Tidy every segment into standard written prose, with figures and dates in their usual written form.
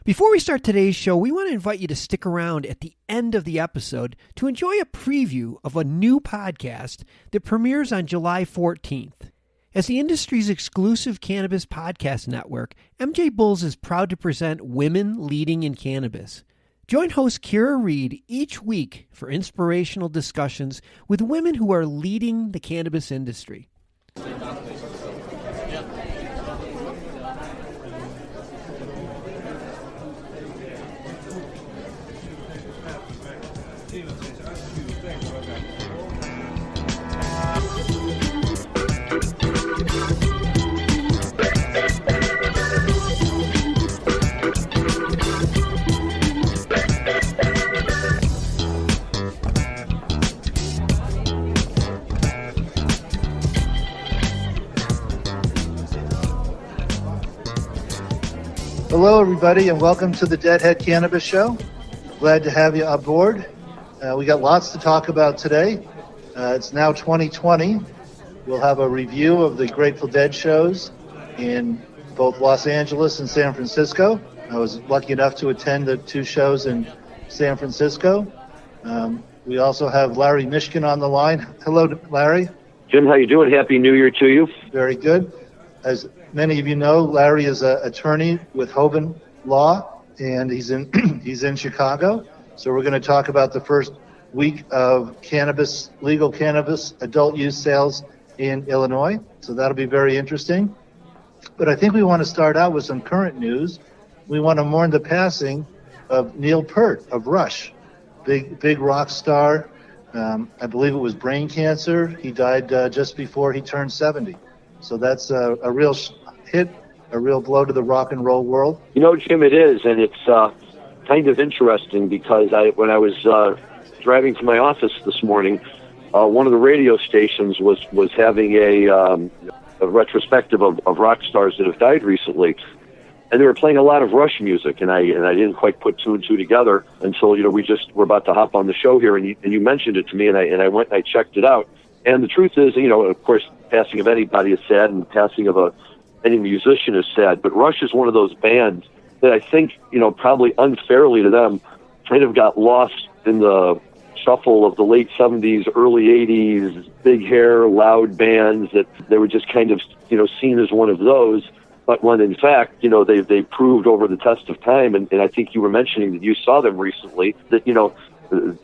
Before we start today's show, we want to invite you to stick around at the end of the episode to enjoy a preview of a new podcast that premieres on July 14th. As the industry's exclusive cannabis podcast network, MJBulls is proud to present Women Leading in Cannabis. Join host Kira Reed each week for inspirational discussions with women who are leading the cannabis industry. Hello, everybody, and welcome to the Deadhead Cannabis Show. Glad to have you aboard. We got lots to talk about today. It's now 2020. We'll have a review of the Grateful Dead shows in both Los Angeles and San Francisco. I was lucky enough to attend the two shows in San Francisco. We also have Larry Mishkin on the line. Hello, Larry. Jim, how you doing? Happy New Year to you. Very good. As many of you know, Larry is an attorney with Hoban Law, and he's in Chicago. So we're going to talk about the first week of legal cannabis, adult use sales in Illinois. So that'll be very interesting. But I think we want to start out with some current news. We want to mourn the passing of Neil Peart of Rush, big rock star. I believe it was brain cancer. He died just before he turned 70. So that's a real hit, a real blow to the rock and roll world. You know, Jim, it is, and it's kind of interesting because when I was driving to my office this morning, one of the radio stations was having a retrospective of rock stars that have died recently, and they were playing a lot of Rush music, and I didn't quite put two and two together until we're about to hop on the show here, and you mentioned it to me, and I went and I checked it out. And the truth is, of course, passing of anybody is sad, and the passing of any musician is sad. But Rush is one of those bands that I think, probably unfairly to them, kind of got lost in the shuffle of the late 70s, early 80s, big hair, loud bands that they were just kind of, seen as one of those. But when in fact, they proved over the test of time, and I think you were mentioning that you saw them recently, that,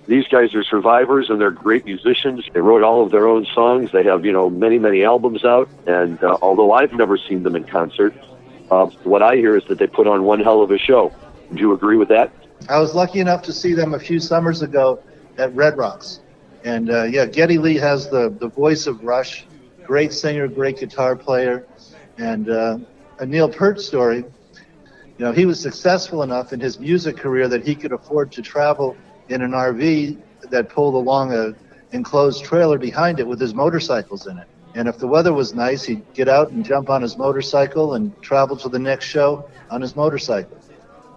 these guys are survivors and they're great musicians. They wrote all of their own songs. They have, many, many albums out. And although I've never seen them in concert, what I hear is that they put on one hell of a show. Would you agree with that? I was lucky enough to see them a few summers ago at Red Rocks. And Geddy Lee has the voice of Rush, great singer, great guitar player. And a Neil Peart story, he was successful enough in his music career that he could afford to travel in an RV that pulled along an enclosed trailer behind it with his motorcycles in it. And if the weather was nice, he'd get out and jump on his motorcycle and travel to the next show on his motorcycle.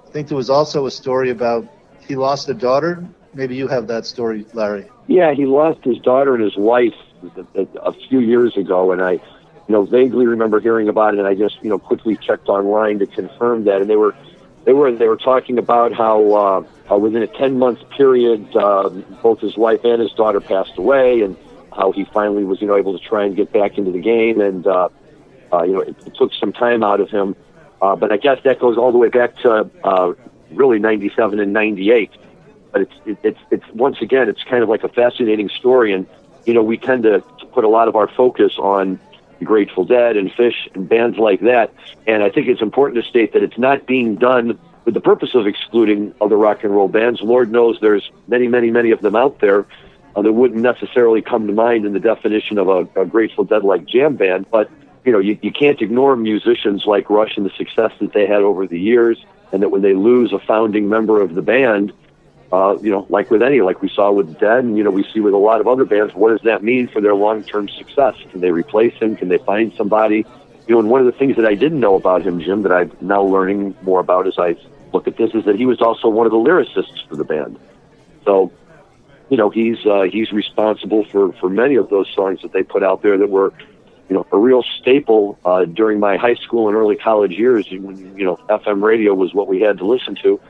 I think there was also a story about he lost a daughter. Maybe you have that story, Larry. Yeah, he lost his daughter and his wife a few years ago, and I vaguely remember hearing about it, and I just quickly checked online to confirm that, and they were talking about how within a 10-month period, both his wife and his daughter passed away, and how he finally was, able to try and get back into the game, and it took some time out of him. But I guess that goes all the way back to really 97 and 98. But it's once again, it's kind of like a fascinating story, and we tend to put a lot of our focus on Grateful Dead and Phish and bands like that, and I think it's important to state that it's not being done with the purpose of excluding other rock and roll bands. Lord knows there's many, many, many of them out there that wouldn't necessarily come to mind in the definition of a Grateful Dead-like jam band, but you can't ignore musicians like Rush and the success that they had over the years, and that when they lose a founding member of the band, like we saw with Dead, and we see with a lot of other bands, what does that mean for their long-term success? Can they replace him? Can they find somebody? And one of the things that I didn't know about him, Jim, that I'm now learning more about as I look at this, is that he was also one of the lyricists for the band. So, he's responsible for many of those songs that they put out there that were a real staple during my high school and early college years when, FM radio was what we had to listen to.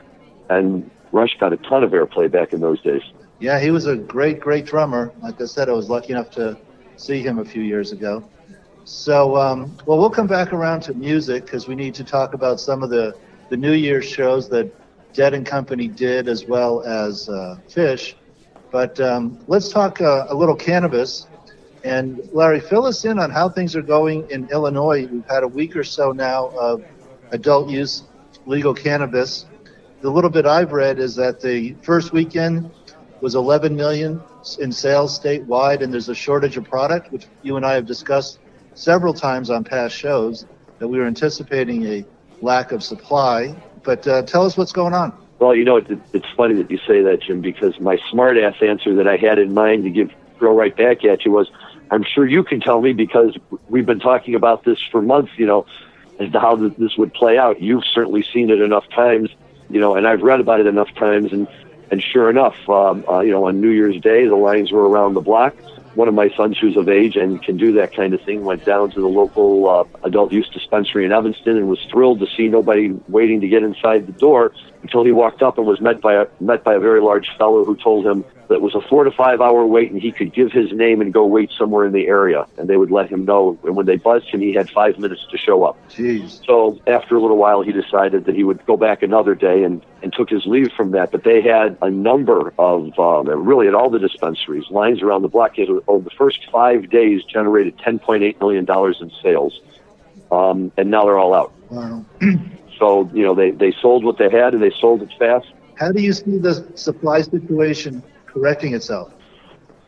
And Rush got a ton of airplay back in those days. Yeah, he was a great, great drummer. Like I said, I was lucky enough to see him a few years ago. So, we'll come back around to music because we need to talk about some of the New Year's shows that Dead and Company did, as well as Phish. But let's talk a little cannabis. And Larry, fill us in on how things are going in Illinois. We've had a week or so now of adult use legal cannabis. The little bit I've read is that the first weekend was 11 million in sales statewide, and there's a shortage of product, which you and I have discussed several times on past shows, that we were anticipating a lack of supply. But tell us what's going on. Well, it's funny that you say that, Jim, because my smart-ass answer that I had in mind to throw right back at you was, I'm sure you can tell me because we've been talking about this for months, as to how this would play out. You've certainly seen it enough times, and I've read about it enough times. And sure enough, on New Year's Day, the lines were around the block. One of my sons, who's of age and can do that kind of thing, went down to the local adult use dispensary in Evanston and was thrilled to see nobody waiting to get inside the door until he walked up and was met by a very large fellow who told him that it was a 4 to 5 hour wait and he could give his name and go wait somewhere in the area, and they would let him know. And when they buzzed him, he had 5 minutes to show up. Jeez. So after a little while, he decided that he would go back another day and took his leave from that. But they had a number of, really at all the dispensaries, lines around the block. Over the first 5 days, generated $10.8 million in sales. And now they're all out. Wow. So, they sold what they had, and they sold it fast. How do you see the supply situation correcting itself?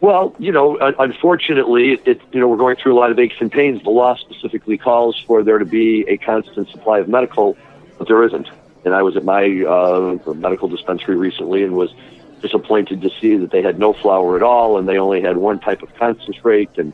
Well, unfortunately, we're going through a lot of aches and pains. The law specifically calls for there to be a constant supply of medical, but there isn't. And I was at my medical dispensary recently and was disappointed to see that they had no flower at all, and they only had one type of concentrate and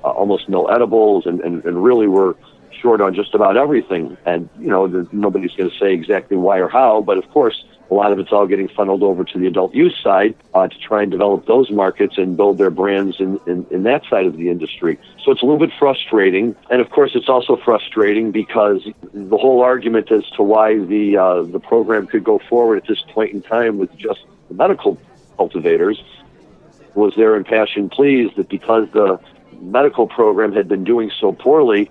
almost no edibles, and really were short on just about everything. And, nobody's going to say exactly why or how, but of course, a lot of it's all getting funneled over to the adult use side to try and develop those markets and build their brands in that side of the industry. So it's a little bit frustrating. And of course, it's also frustrating because the whole argument as to why the program could go forward at this point in time with just the medical cultivators was their impassioned pleas that because the medical program had been doing so poorly,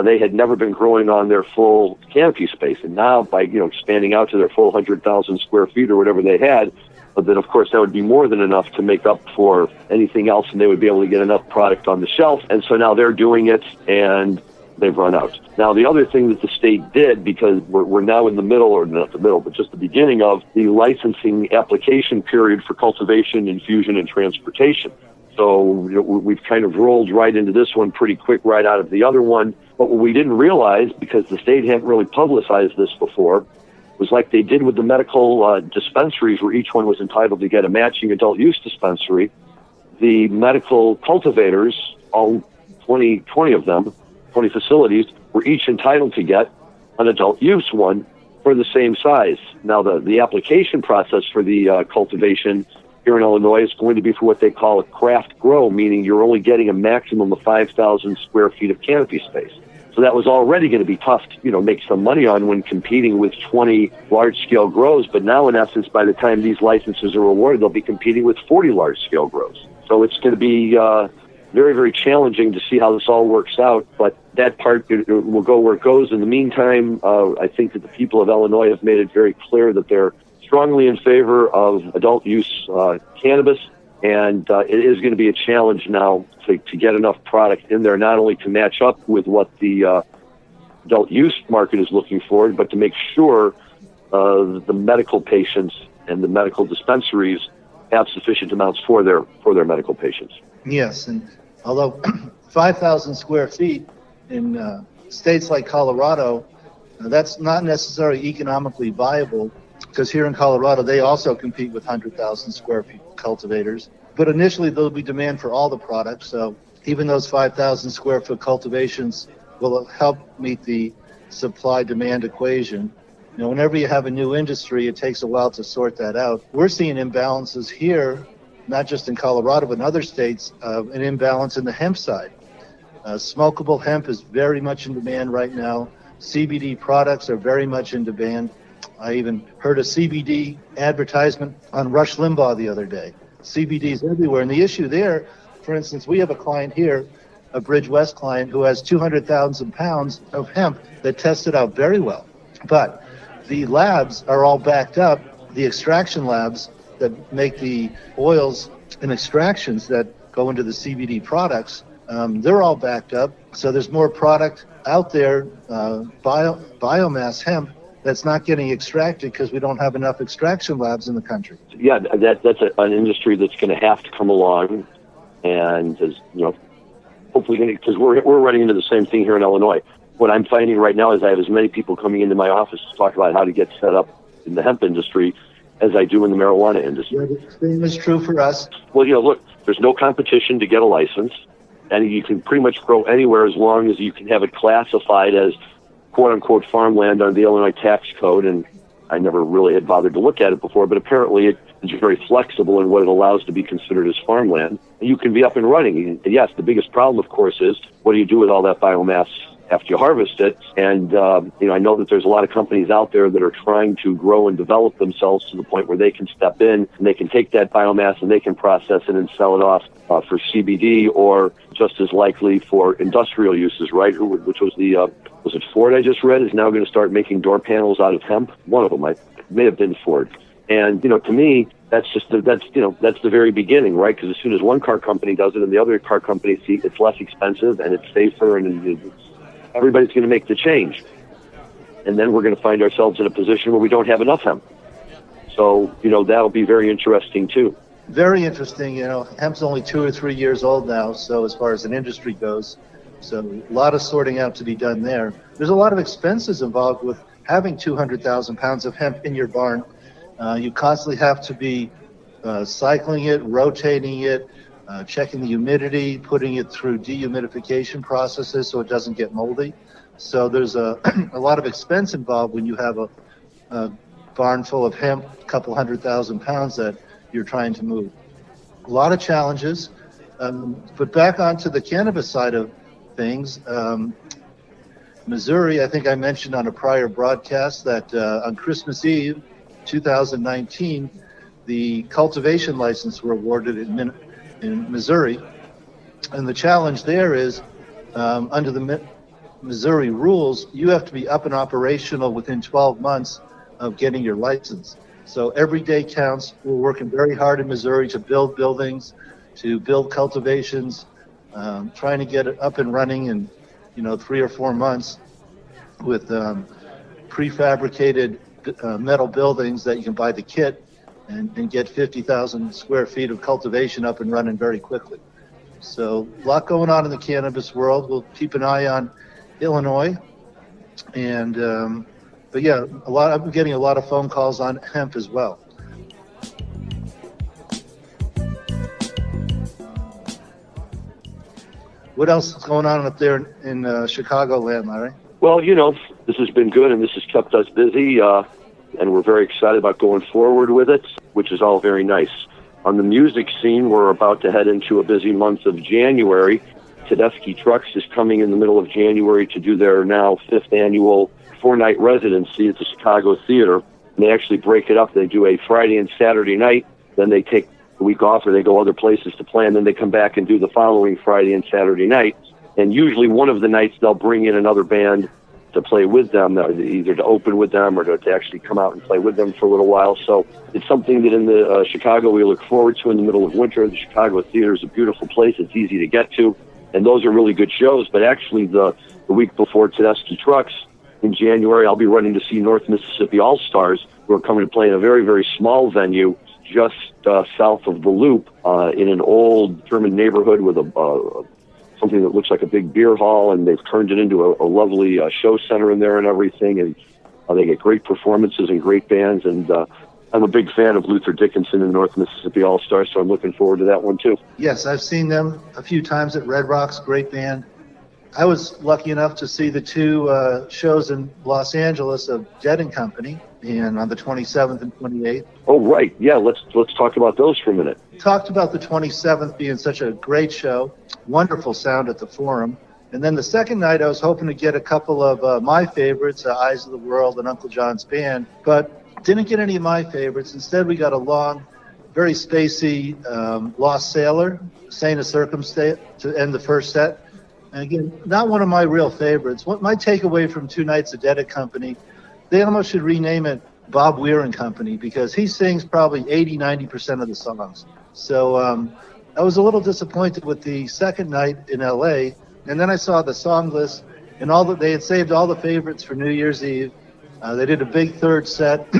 they had never been growing on their full canopy space. And now by, expanding out to their full 100,000 square feet or whatever they had, then of course that would be more than enough to make up for anything else, and they would be able to get enough product on the shelf. And so now they're doing it, and they've run out. Now, the other thing that the state did, because we're now in the middle, or not the middle, but just the beginning of the licensing application period for cultivation, infusion, and transportation. So we've kind of rolled right into this one pretty quick right out of the other one. But what we didn't realize, because the state hadn't really publicized this before, was like they did with the medical dispensaries, where each one was entitled to get a matching adult use dispensary. The medical cultivators, all 20 of them, 20 facilities, were each entitled to get an adult use one for the same size. Now, the application process for the cultivation here in Illinois is going to be for what they call a craft grow, meaning you're only getting a maximum of 5,000 square feet of canopy space. So that was already going to be tough to, make some money on when competing with 20 large-scale grows. But now, in essence, by the time these licenses are awarded, they'll be competing with 40 large-scale grows. So it's going to be very, very challenging to see how this all works out. But that part will go where it goes. In the meantime, I think that the people of Illinois have made it very clear that they're strongly in favor of adult use cannabis, and it is going to be a challenge now to get enough product in there, not only to match up with what the adult use market is looking for, but to make sure the medical patients and the medical dispensaries have sufficient amounts for their medical patients. Yes, and although 5,000 square feet in states like Colorado, that's not necessarily economically viable, because here in Colorado, they also compete with 100,000 square feet cultivators. But initially, there'll be demand for all the products. So even those 5,000 square foot cultivations will help meet the supply-demand equation. Whenever you have a new industry, it takes a while to sort that out. We're seeing imbalances here, not just in Colorado, but in other states, an imbalance in the hemp side. Smokable hemp is very much in demand right now. CBD products are very much in demand. I even heard a CBD advertisement on Rush Limbaugh the other day. CBD is everywhere. And the issue there, for instance, we have a client here, a Bridge West client, who has 200,000 pounds of hemp that tested out very well. But the labs are all backed up. The extraction labs that make the oils and extractions that go into the CBD products, they're all backed up. So there's more product out there, biomass hemp, that's not getting extracted because we don't have enough extraction labs in the country. Yeah, that's an industry that's going to have to come along, and is, hopefully, because we're running into the same thing here in Illinois. What I'm finding right now is I have as many people coming into my office to talk about how to get set up in the hemp industry as I do in the marijuana industry. Yeah, the same is true for us. Well, look, there's no competition to get a license, and you can pretty much grow anywhere as long as you can have it classified as quote-unquote farmland under the Illinois tax code, and I never really had bothered to look at it before, but apparently it's very flexible in what it allows to be considered as farmland. And you can be up and running. And yes, the biggest problem, of course, is what do you do with all that biomass after you harvest it? And, I know that there's a lot of companies out there that are trying to grow and develop themselves to the point where they can step in and they can take that biomass and they can process it and sell it off for CBD, or just as likely for industrial uses, right? Which was was it Ford I just read is now going to start making door panels out of hemp? One of them, may have been Ford. And, to me, that's the very beginning, right? Because as soon as one car company does it and the other car company sees it's less expensive and it's safer, and everybody's going to make the change. And then we're going to find ourselves in a position where we don't have enough hemp. So, that'll be very interesting too. Very interesting. Hemp's only 2 or 3 years old now, so as far as an industry goes. So a lot of sorting out to be done there. There's a lot of expenses involved with having 200,000 pounds of hemp in your barn. You constantly have to be cycling it, rotating it, checking the humidity, putting it through dehumidification processes so it doesn't get moldy. So there's a lot of expense involved when you have a barn full of hemp, a couple 100,000 pounds that you're trying to move. A lot of challenges. But back onto the cannabis side of things, Missouri, I think I mentioned on a prior broadcast that on Christmas Eve 2019, the cultivation license were awarded in Missouri. And the challenge there is, under the Missouri rules, you have to be up and operational within 12 months of getting your license. So every day counts. We're working very hard in Missouri to build buildings, to build cultivations, trying to get it up and running in 3 or 4 months with prefabricated metal buildings that you can buy the kit and get 50,000 square feet of cultivation up and running very quickly. So a lot going on in the cannabis world. We'll keep an eye on Illinois. And but yeah, I'm getting a lot of phone calls on hemp as well. What else is going on up there in Chicagoland, Larry? Well, this has been good, and this has kept us busy, and we're very excited about going forward with it, which is all very nice. On the music scene, we're about to head into a busy month of January. Tedeschi Trucks is coming in the middle of January to do their now 5th annual 4-night residency at the Chicago Theater. And they actually break it up. They do a Friday and Saturday night, then they take a week off or they go other places to play, and then they come back and do the following Friday and Saturday night. And usually one of the nights they'll bring in another band to play with them, either to open with them or to actually come out and play with them for a little while. So it's something that in the Chicago we look forward to in the middle of winter. The Chicago Theater is a beautiful place. It's easy to get to, and those are really good shows. But actually the week before Tedeschi Trucks, in January, I'll be running to see North Mississippi All-Stars, who are coming to play in a very, very small venue just south of the Loop in an old German neighborhood with something that looks like a big beer hall, and they've turned it into a lovely show center in there and everything, and they get great performances and great bands, and I'm a big fan of Luther Dickinson and North Mississippi All-Stars, so I'm looking forward to that one too. Yes, I've seen them a few times at Red Rocks, great band. I was lucky enough to see the 2 shows in Los Angeles of Dead & Company, and on the 27th and 28th. Oh, right. Yeah, let's talk about those for a minute. Talked about the 27th being such a great show, wonderful sound at the Forum. And then the second night, I was hoping to get a couple of my favorites, Eyes of the World and Uncle John's Band, but didn't get any of my favorites. Instead, we got a long, very spacey Lost Sailor, Saint of Circumstance, to end the first set. And again, not one of my real favorites. What my takeaway from Two Nights of Dead Company, they almost should rename it Bob Weir and Company, because he sings probably 80-90% of the songs. So I was a little disappointed with the second night in LA, and then I saw the song list, and they had saved all the favorites for New Year's Eve. They did a big third set.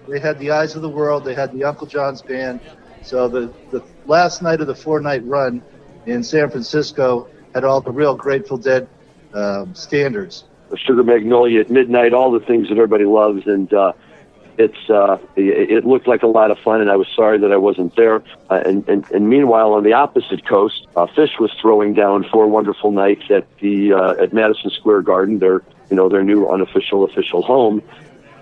They had the Eyes of the World, they had the Uncle John's Band. So the last night of the 4-night run in San Francisco had all the real Grateful Dead standards. Sugar Magnolia at midnight, all the things that everybody loves, and it looked like a lot of fun, and I was sorry that I wasn't there. And meanwhile, on the opposite coast, Phish was throwing down 4 wonderful nights at Madison Square Garden, their new official home.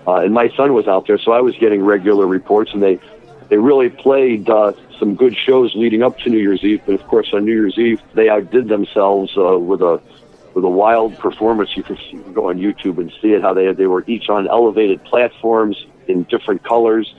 And my son was out there, so I was getting regular reports, and they really played some good shows leading up to New Year's Eve. But of course, on New Year's Eve, they outdid themselves with a wild performance. You can go on YouTube and see it, how they were each on elevated platforms in different colors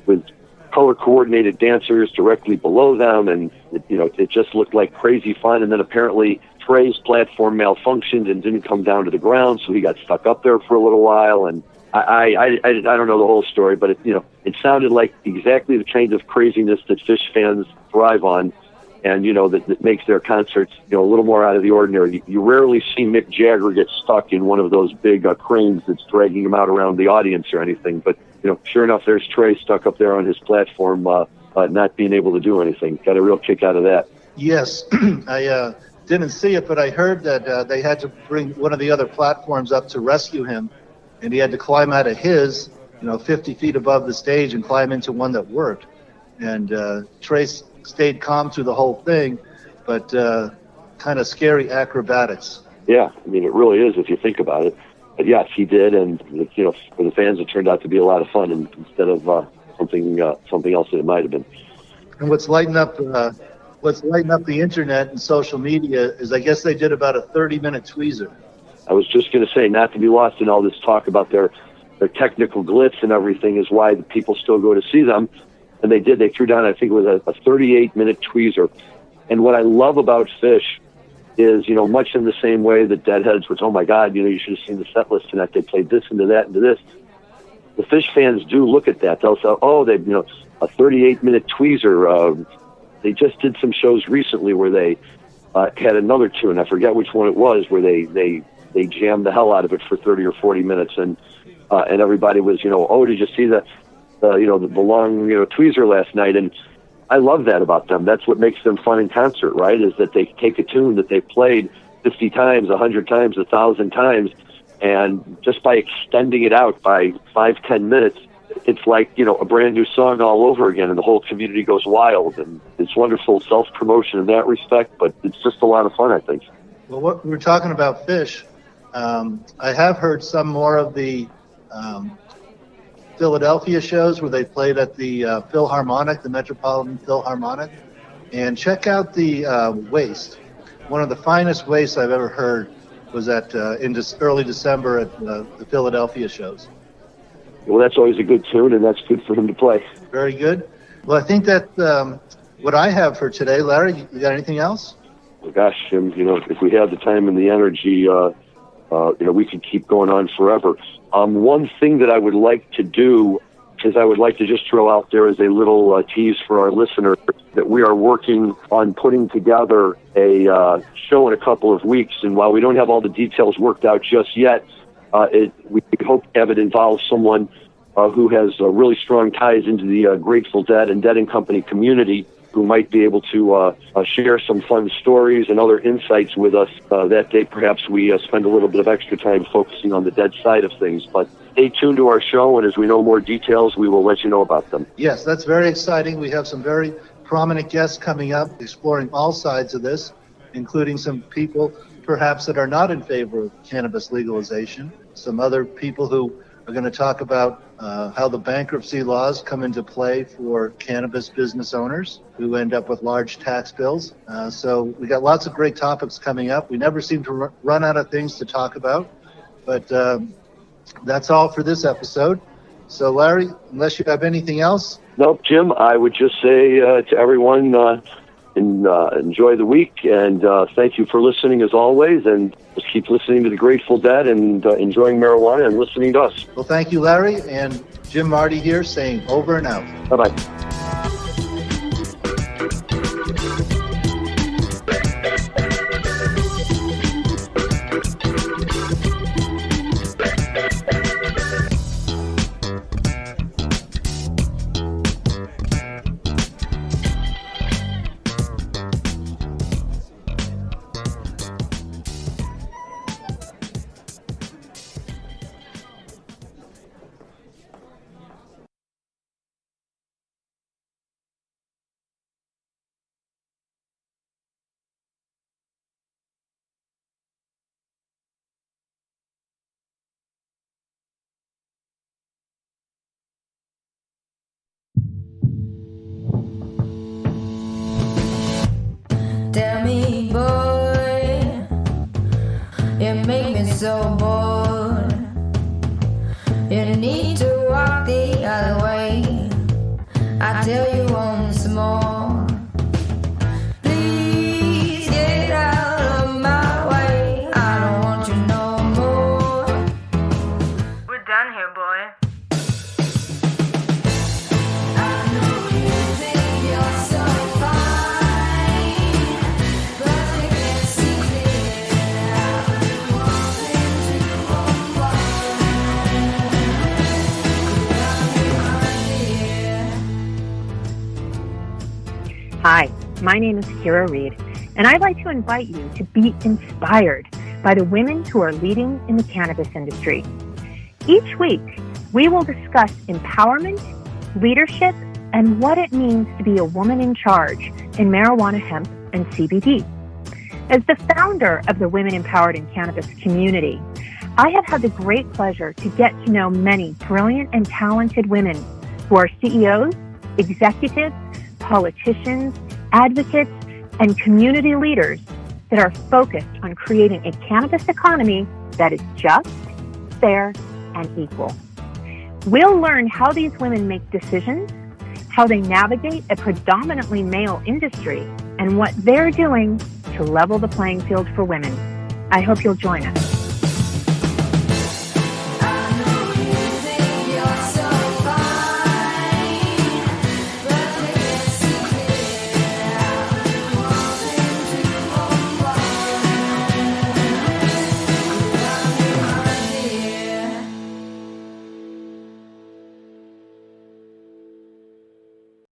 with color-coordinated dancers directly below them, and it just looked like crazy fun. And then apparently Trey's platform malfunctioned and didn't come down to the ground, so he got stuck up there for a little while. And I don't know the whole story, but it sounded like exactly the kind of craziness that Phish fans thrive on, and that makes their concerts a little more out of the ordinary. You rarely see Mick Jagger get stuck in one of those big cranes that's dragging him out around the audience or anything. But sure enough, there's Trey stuck up there on his platform, not being able to do anything. Got a real kick out of that. Yes, I didn't see it, but I heard that they had to bring one of the other platforms up to rescue him, and he had to climb out of his, 50 feet above the stage and climb into one that worked. And Trey stayed calm through the whole thing, but kind of scary acrobatics. Yeah, I mean, it really is if you think about it. But yes, he did, and for the fans, it turned out to be a lot of fun, and instead of something else that it might have been. And what's lighting up the internet and social media is, I guess they did about a 30-minute tweezer. I was just going to say, not to be lost in all this talk about their technical glitz and everything, is why the people still go to see them. And they did. They threw down, I think it was a 38-minute tweezer. And what I love about Phish is, much in the same way that Deadheads was, oh my God, you should have seen the set list tonight. They played this into that into this. The Phish fans do look at that. They'll say, oh, they, a 38-minute tweezer. They just did some shows recently where they had another tune. I forget which one it was, where they jammed the hell out of it for 30 or 40 minutes, and everybody was, oh, did you see the long tweezer last night? And I love that about them. That's what makes them fun in concert, right? Is that they take a tune that they've played 50 times, 100 times, 1,000 times, and just by extending it out by 5-10 minutes, it's like a brand new song all over again, and the whole community goes wild. And it's wonderful self-promotion in that respect, but it's just a lot of fun, I think. Well, what we were talking about Phish, I have heard some more of the Philadelphia shows where they played at the Philharmonic, the Metropolitan Philharmonic, and check out the Waste. One of the finest Wastes I've ever heard was at in early December at the Philadelphia shows. Well, that's always a good tune, and that's good for him to play. Very good. Well, I think that what I have for today. Larry, you got anything else? Well, gosh, if we had the time and the energy, we could keep going on forever. One thing that I would like to do is I would like to just throw out there as a little tease for our listeners that we are working on putting together a show in a couple of weeks. And while we don't have all the details worked out just yet, we hope to have it involve someone who has really strong ties into the Grateful Dead and Dead and Company community, who might be able to share some fun stories and other insights with us. That day, perhaps we spend a little bit of extra time focusing on the Dead side of things. But stay tuned to our show, and as we know more details, we will let you know about them. Yes, that's very exciting. We have some very prominent guests coming up, exploring all sides of this, including some people perhaps that are not in favor of cannabis legalization, some other people who We're going to talk about how the bankruptcy laws come into play for cannabis business owners who end up with large tax bills. So we got lots of great topics coming up. We never seem to run out of things to talk about, but that's all for this episode. So Larry, unless you have anything else? Nope, Jim, I would just say to everyone, enjoy the week, and thank you for listening as always, and just keep listening to the Grateful Dead and enjoying marijuana and listening to us. Well, thank you, Larry, and Jim Marty here saying over and out. Bye-bye. Tell me, boy, you make me so bored. You need to walk the other way. I tell you once more. Please get out of my way. I don't want you no more. We're done here, boy. I know you think you're so fine, but you can't see it. I've been wanting to Hi, my name is Kira Reed, and I'd like to invite you to be inspired by the women who are leading in the cannabis industry. Each week, we will discuss empowerment, leadership, and what it means to be a woman in charge in marijuana, hemp, and CBD. As the founder of the Women Empowered in Cannabis community, I have had the great pleasure to get to know many brilliant and talented women who are CEOs, executives, politicians, advocates, and community leaders that are focused on creating a cannabis economy that is just, fair, and equal. We'll learn how these women make decisions, how they navigate a predominantly male industry, and what they're doing to level the playing field for women. I hope you'll join us.